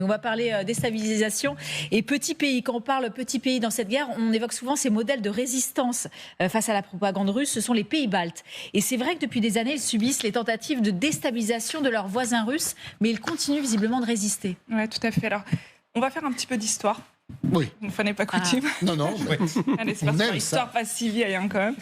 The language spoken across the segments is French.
On va parler déstabilisation et petits pays. Quand on parle petits pays dans cette guerre, on évoque souvent ces modèles de résistance face à la propagande russe. Ce sont les pays baltes. Et c'est vrai que depuis des années, ils subissent les tentatives de déstabilisation de leurs voisins russes, mais ils continuent visiblement de résister. Oui, tout à fait. Alors, on va faire un petit peu d'histoire. Oui. Une fois n'est pas coutume. Non. Allez, c'est parti. L'histoire pas si vieille quand même.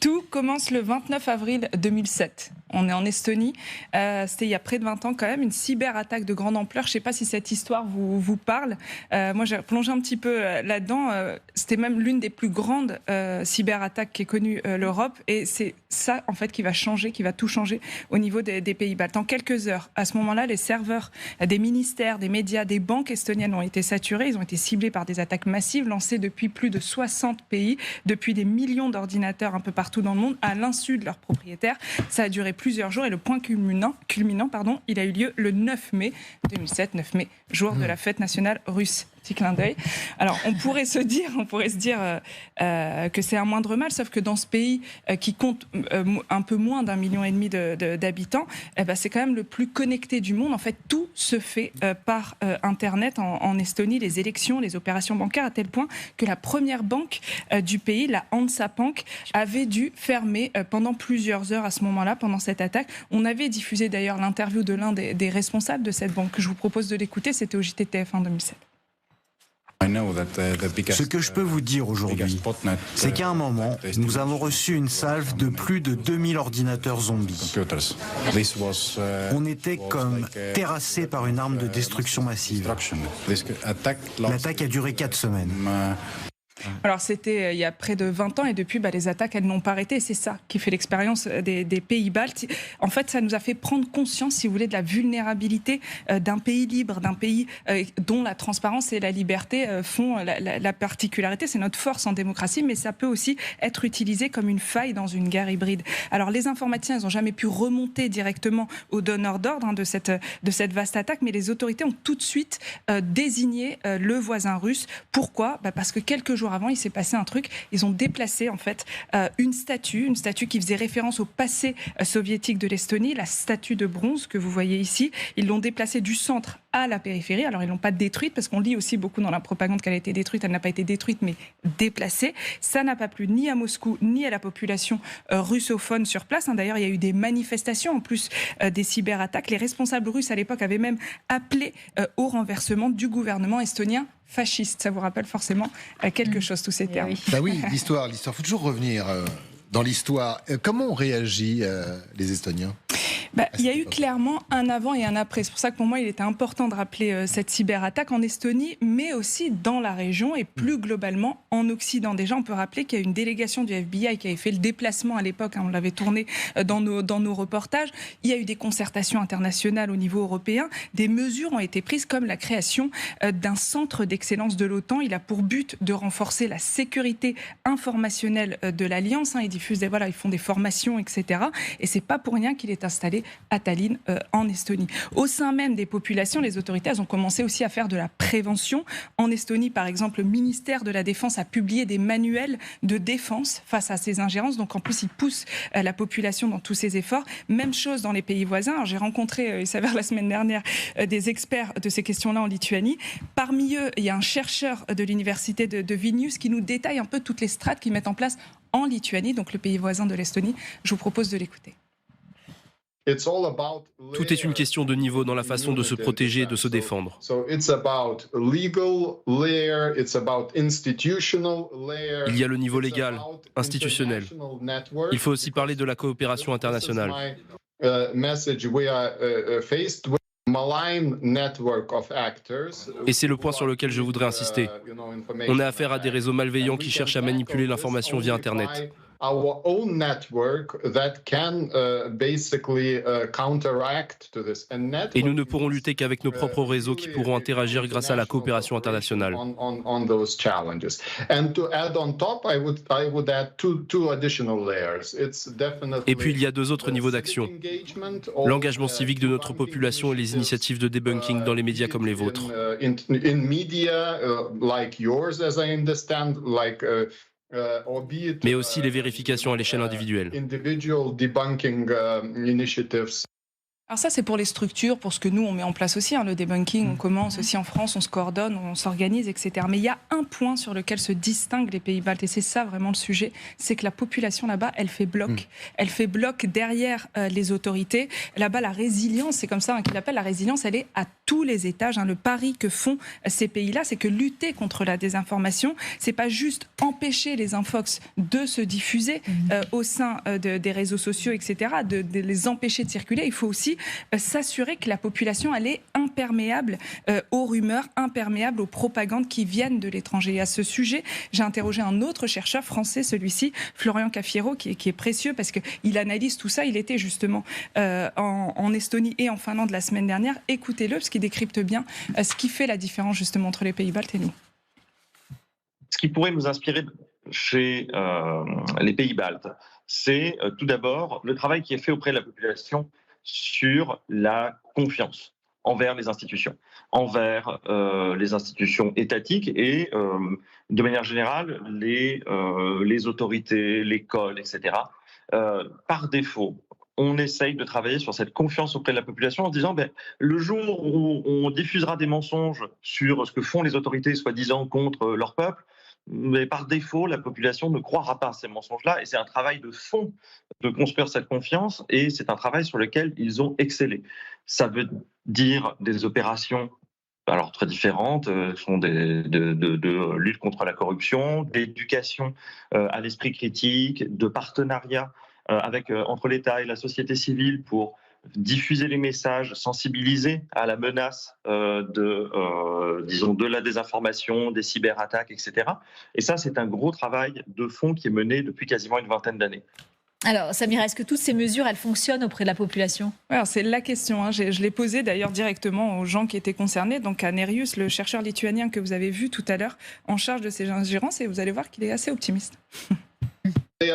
Tout commence le 29 avril 2007. On est en Estonie. C'était il y a près de 20 ans quand même, une cyberattaque de grande ampleur. Je ne sais pas si cette histoire vous parle. Moi, j'ai plongé un petit peu là-dedans. C'était même l'une des plus grandes cyberattaques qu'ait connue l'Europe. Et c'est ça, en fait, qui va changer, qui va tout changer au niveau des pays baltes. En quelques heures, à ce moment-là, les serveurs des ministères, des médias, des banques estoniennes ont été saturés. Ils ont été ciblés par des attaques massives lancées depuis plus de 60 pays, depuis des millions d'ordinateurs un peu partout dans le monde, à l'insu de leurs propriétaires. Ça a duré plusieurs jours et le point culminant, il a eu lieu le 9 mai 2007, 9 mai, jour de la fête nationale russe. Petit clin d'œil. Alors, on pourrait se dire que c'est un moindre mal, sauf que dans ce pays qui compte un peu moins d'1,5 million d'habitants, c'est quand même le plus connecté du monde. En fait, tout se fait par Internet en Estonie, les élections, les opérations bancaires, à tel point que la première banque du pays, la Hansapank, avait dû fermer pendant plusieurs heures à ce moment-là, pendant cette attaque. On avait diffusé d'ailleurs l'interview de l'un des responsables de cette banque. Je vous propose de l'écouter, c'était au JTTF en 2007. Ce que je peux vous dire aujourd'hui, c'est qu'à un moment, nous avons reçu une salve de plus de 2000 ordinateurs zombies. On était comme terrassés par une arme de destruction massive. L'attaque a duré 4 semaines. Alors c'était il y a près de 20 ans et depuis les attaques elles n'ont pas arrêté. C'est ça qui fait l'expérience des pays baltes. En fait ça nous a fait prendre conscience, si vous voulez, de la vulnérabilité d'un pays libre, d'un pays dont la transparence et la liberté font la particularité. C'est notre force en démocratie, mais ça peut aussi être utilisé comme une faille dans une guerre hybride. Alors les informaticiens ils n'ont jamais pu remonter directement aux donneurs d'ordre de cette vaste attaque, mais les autorités ont tout de suite désigné le voisin russe. Pourquoi ? Parce que quelques jours avant, il s'est passé un truc. Ils ont déplacé en fait une statue qui faisait référence au passé soviétique de l'Estonie, la statue de bronze que vous voyez ici. Ils l'ont déplacée du centre à la périphérie. Alors ils l'ont pas détruite parce qu'on lit aussi beaucoup dans la propagande qu'elle a été détruite. Elle n'a pas été détruite, mais déplacée. Ça n'a pas plu ni à Moscou ni à la population russophone sur place. D'ailleurs, il y a eu des manifestations en plus des cyberattaques. Les responsables russes à l'époque avaient même appelé au renversement du gouvernement estonien fasciste. Ça vous rappelle forcément quelque chose, tous ces termes. Oui, l'histoire. Il faut toujours revenir dans l'histoire. Comment ont réagi les Estoniens ? Il y a eu clairement un avant et un après. C'est pour ça que pour moi, il était important de rappeler cette cyberattaque en Estonie, mais aussi dans la région et plus globalement en Occident. Déjà, on peut rappeler qu'il y a une délégation du FBI qui avait fait le déplacement à l'époque. On l'avait tourné dans nos reportages. Il y a eu des concertations internationales au niveau européen. Des mesures ont été prises comme la création d'un centre d'excellence de l'OTAN. Il a pour but de renforcer la sécurité informationnelle de l'Alliance. Ils font des formations, etc. Et c'est pas pour rien qu'il est installé à Tallinn, en Estonie. Au sein même des populations, les autorités ont commencé aussi à faire de la prévention. En Estonie, par exemple, le ministère de la Défense a publié des manuels de défense face à ces ingérences. Donc en plus, ils poussent la population dans tous ces efforts. Même chose dans les pays voisins. Alors, j'ai rencontré, il s'avère la semaine dernière, des experts de ces questions-là en Lituanie. Parmi eux, il y a un chercheur de l'université de Vilnius qui nous détaille un peu toutes les strates qu'ils mettent en place en Lituanie, donc le pays voisin de l'Estonie. Je vous propose de l'écouter. Tout est une question de niveau dans la façon de se protéger et de se défendre. Il y a le niveau légal, institutionnel. Il faut aussi parler de la coopération internationale. Et c'est le point sur lequel je voudrais insister. On a affaire à des réseaux malveillants qui cherchent à manipuler l'information via Internet. Et nous ne pourrons lutter qu'avec nos propres réseaux qui pourront interagir grâce à la coopération internationale. Et puis il y a 2 autres niveaux d'action. L'engagement civique de notre population et les initiatives de debunking dans les médias comme les vôtres. Mais aussi les vérifications à l'échelle individuelle. Alors ça, c'est pour les structures, pour ce que nous, on met en place aussi, le debunking, on commence aussi en France, on se coordonne, on s'organise, etc. Mais il y a un point sur lequel se distinguent les pays baltes, et c'est ça vraiment le sujet, c'est que la population là-bas, elle fait bloc. Elle fait bloc derrière les autorités. Là-bas, la résilience, c'est comme ça qu'ils l'appellent, la résilience, elle est à tous les étages. Le pari que font ces pays-là, c'est que lutter contre la désinformation, c'est pas juste empêcher les infox de se diffuser au sein des réseaux sociaux, etc., de les empêcher de circuler. Il faut aussi s'assurer que la population elle est imperméable aux rumeurs, imperméable aux propagandes qui viennent de l'étranger. Et à ce sujet, j'ai interrogé un autre chercheur français, celui-ci, Florian Cafiero, qui est précieux parce qu'il analyse tout ça. Il était justement en Estonie et en Finlande la semaine dernière. Écoutez-le, parce qu'il décrypte bien ce qui fait la différence justement entre les pays baltes et nous. Ce qui pourrait nous inspirer chez les pays baltes, c'est tout d'abord le travail qui est fait auprès de la population sur la confiance envers les institutions étatiques et de manière générale les autorités, l'école, etc. Par défaut, on essaye de travailler sur cette confiance auprès de la population en se disant le jour où on diffusera des mensonges sur ce que font les autorités soi-disant contre leur peuple, mais par défaut, la population ne croira pas à ces mensonges-là. Et c'est un travail de fond de construire cette confiance. Et c'est un travail sur lequel ils ont excellé. Ça veut dire des opérations alors très différentes, sont de lutte contre la corruption, d'éducation à l'esprit critique, de partenariat entre l'État et la société civile pour diffuser les messages, sensibiliser à la menace de la désinformation, des cyberattaques, etc. Et ça, c'est un gros travail de fond qui est mené depuis quasiment une vingtaine d'années. Alors, Samira, est-ce que toutes ces mesures, elles fonctionnent auprès de la population ? Alors, c'est la question. Je l'ai posée d'ailleurs directement aux gens qui étaient concernés. Donc, à Nerijus, le chercheur lituanien que vous avez vu tout à l'heure, en charge de ces ingérences, et vous allez voir qu'il est assez optimiste. Ils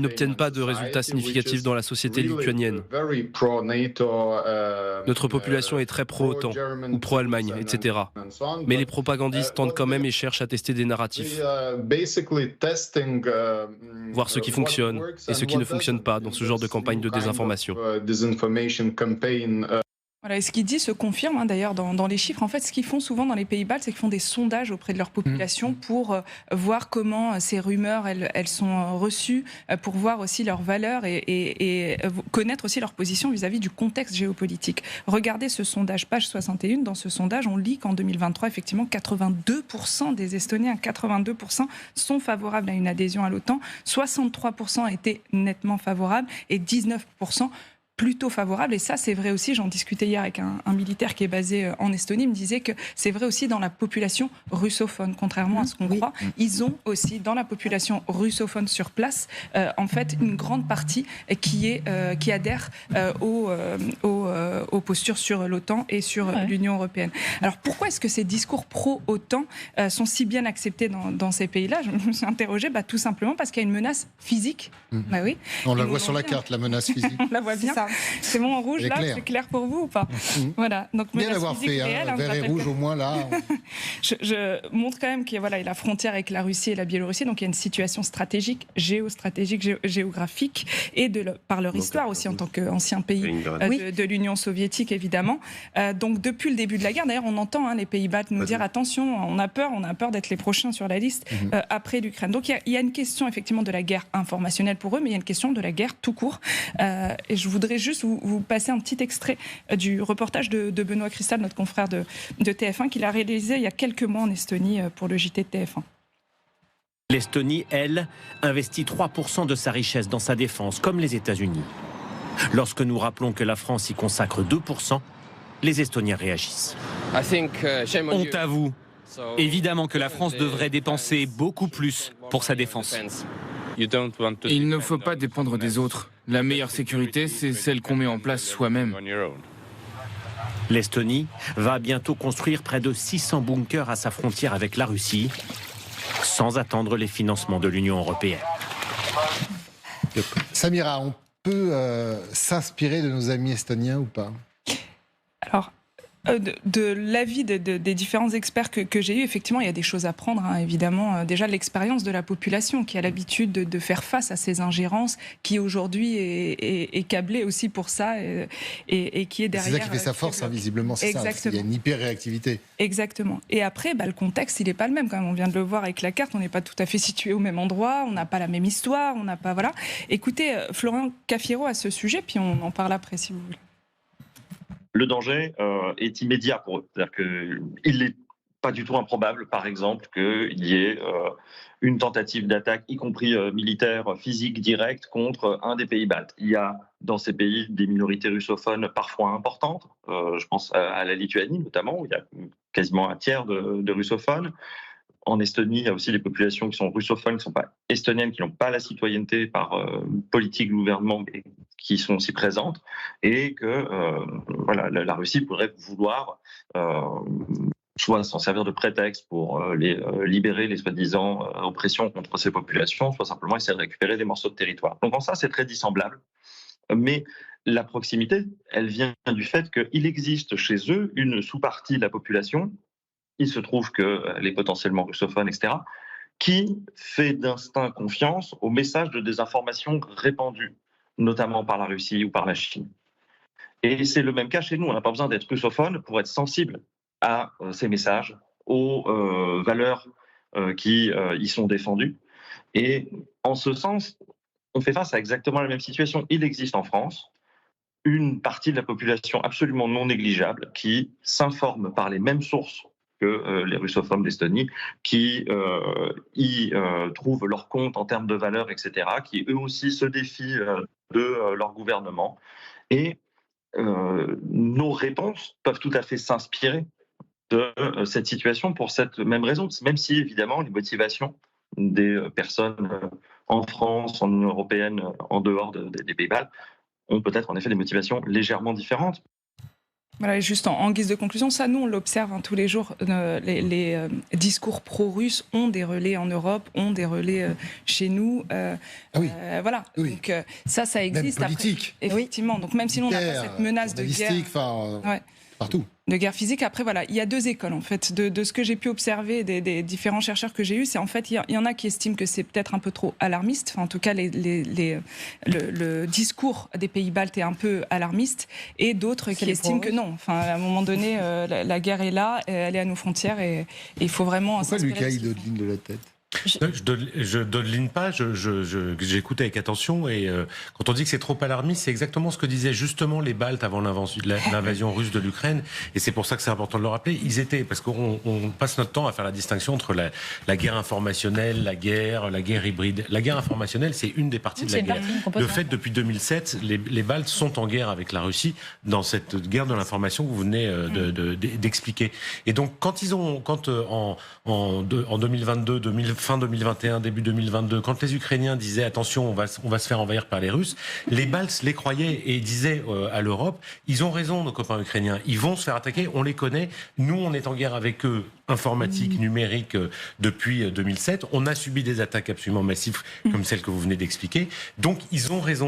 n'obtiennent pas de résultats significatifs dans la société lituanienne. Notre population est très pro-OTAN ou pro-Allemagne, etc. Mais les propagandistes tentent quand même et cherchent à tester des narratifs. Voir ce qui fonctionne et ce qui ne fonctionne pas dans ce genre de campagne de désinformation. Voilà, et ce qu'il dit se confirme d'ailleurs dans les chiffres. En fait, ce qu'ils font souvent dans les pays baltes, c'est qu'ils font des sondages auprès de leur population pour voir comment ces rumeurs elles sont reçues, pour voir aussi leurs valeurs et connaître aussi leur position vis-à-vis du contexte géopolitique. Regardez ce sondage, page 61. Dans ce sondage, on lit qu'en 2023, effectivement, 82% des Estoniens, 82% sont favorables à une adhésion à l'OTAN, 63% étaient nettement favorables et 19% plutôt favorable. Et ça, c'est vrai aussi, j'en discutais hier avec un militaire qui est basé en Estonie, il me disait que c'est vrai aussi dans la population russophone, contrairement à ce qu'on croit. Ils ont aussi, dans la population russophone sur place, en fait, une grande partie qui adhère aux postures sur l'OTAN et sur l'Union européenne. Alors, pourquoi est-ce que ces discours pro-OTAN sont si bien acceptés dans ces pays-là ? Je me suis interrogée, tout simplement parce qu'il y a une menace physique. Oui. On la voit sur la carte, la menace physique. On la voit bien. C'est bon en rouge là, c'est clair pour vous ou pas ? Voilà. Donc bien d'avoir fait vert et rouge au moins là. Je montre quand même qu'il y a la frontière avec la Russie et la Biélorussie, donc il y a une situation stratégique, géostratégique, géographique, et par leur histoire aussi en tant qu'ancien pays de l'Union soviétique évidemment. Donc depuis le début de la guerre, d'ailleurs on entend les pays baltes nous dire attention, on a peur d'être les prochains sur la liste après l'Ukraine. Donc il y a une question effectivement de la guerre informationnelle pour eux, mais il y a une question de la guerre tout court. Et je voudrais juste vous passer un petit extrait du reportage de Benoît Cristal, notre confrère de TF1, qu'il a réalisé il y a quelques mois en Estonie pour le JT de TF1. L'Estonie, elle, investit 3% de sa richesse dans sa défense, comme les États-Unis. Lorsque nous rappelons que la France y consacre 2%, les Estoniens réagissent. Honte à vous. Évidemment que la France devrait dépenser beaucoup plus pour sa défense. Il ne faut pas dépendre des autres. La meilleure sécurité, c'est celle qu'on met en place soi-même. L'Estonie va bientôt construire près de 600 bunkers à sa frontière avec la Russie, sans attendre les financements de l'Union européenne. Samira, on peut s'inspirer de nos amis estoniens ou pas ? Alors, De l'avis des différents experts que j'ai eus, effectivement, il y a des choses à prendre, hein, évidemment. Déjà, l'expérience de la population qui a l'habitude de faire face à ces ingérences, qui aujourd'hui est câblée aussi pour ça et qui est derrière. C'est ça qui fait sa force, hein, visiblement, c'est ça. Il y a une hyper-réactivité. Exactement. Et après, le contexte, il n'est pas le même. Quand même. On vient de le voir avec la carte, on n'est pas tout à fait situé au même endroit, on n'a pas la même histoire, on n'a pas... Voilà. Écoutez, Florian Cafiero à ce sujet, puis on en parle après, si vous voulez. Le danger est immédiat pour eux. C'est-à-dire qu'il n'est pas du tout improbable, par exemple, qu'il y ait une tentative d'attaque, y compris militaire, physique, directe, contre un des pays baltes. Il y a dans ces pays des minorités russophones parfois importantes. Je pense à la Lituanie, notamment, où il y a quasiment un tiers de russophones. En Estonie, il y a aussi des populations qui sont russophones, qui ne sont pas estoniennes, qui n'ont pas la citoyenneté par politique du gouvernement, mais qui sont aussi présentes, et que la Russie pourrait vouloir soit s'en servir de prétexte pour libérer les soi-disant oppressions contre ces populations, soit simplement essayer de récupérer des morceaux de territoire. Donc en ça, c'est très dissemblable. Mais la proximité, elle vient du fait qu'il existe chez eux une sous-partie de la population, il se trouve qu'elle est potentiellement russophone, etc., qui fait d'instinct confiance aux messages de désinformation répandus, notamment par la Russie ou par la Chine. Et c'est le même cas chez nous. On n'a pas besoin d'être russophone pour être sensible à ces messages, aux valeurs qui y sont défendues. Et en ce sens, on fait face à exactement la même situation. Il existe en France une partie de la population absolument non négligeable qui s'informe par les mêmes sources que les russophones d'Estonie, qui y trouvent leur compte en termes de valeurs, etc., qui eux aussi se défient de leur gouvernement. Et nos réponses peuvent tout à fait s'inspirer de cette situation pour cette même raison, même si évidemment les motivations des personnes en France, en Union européenne, en dehors des pays baltes, ont peut-être en effet des motivations légèrement différentes. Voilà, et juste en guise de conclusion, ça, nous, on l'observe tous les jours. Les discours pro-russes ont des relais en Europe, ont des relais chez nous. Voilà. Oui. Donc ça existe. Même politique. Après, effectivement. Donc même si nous, on n'a pas cette menace de guerre. Partout. De guerre physique. Après, voilà, il y a deux écoles, en fait. De ce que j'ai pu observer des différents chercheurs que j'ai eus, c'est en fait, il y en a qui estiment que c'est peut-être un peu trop alarmiste. Enfin, en tout cas, le discours des pays baltes est un peu alarmiste. Et d'autres qui estiment que non. Enfin, à un moment donné, la guerre est là, elle est à nos frontières et il faut vraiment... Pourquoi Lucas, il dodeline de la tête ? Je dodeline pas, j'écoute avec attention et quand on dit que c'est trop alarmiste, c'est exactement ce que disaient justement les Baltes avant l'invasion russe de l'Ukraine, et c'est pour ça que c'est important de le rappeler. Ils étaient, parce qu'on passe notre temps à faire la distinction entre la guerre informationnelle, la guerre hybride. La guerre informationnelle, c'est une des parties de la guerre. Le fait, depuis 2007, les Baltes sont en guerre avec la Russie dans cette guerre de l'information que vous venez d'expliquer. Et donc, quand en 2022, fin 2021, début 2022, quand les Ukrainiens disaient attention, on va se faire envahir par les Russes, les Baltes les croyaient et disaient à l'Europe, ils ont raison, nos copains ukrainiens, ils vont se faire attaquer, on les connaît, nous on est en guerre avec eux, informatique, numérique, depuis 2007, on a subi des attaques absolument massives comme celles que vous venez d'expliquer, donc ils ont raison.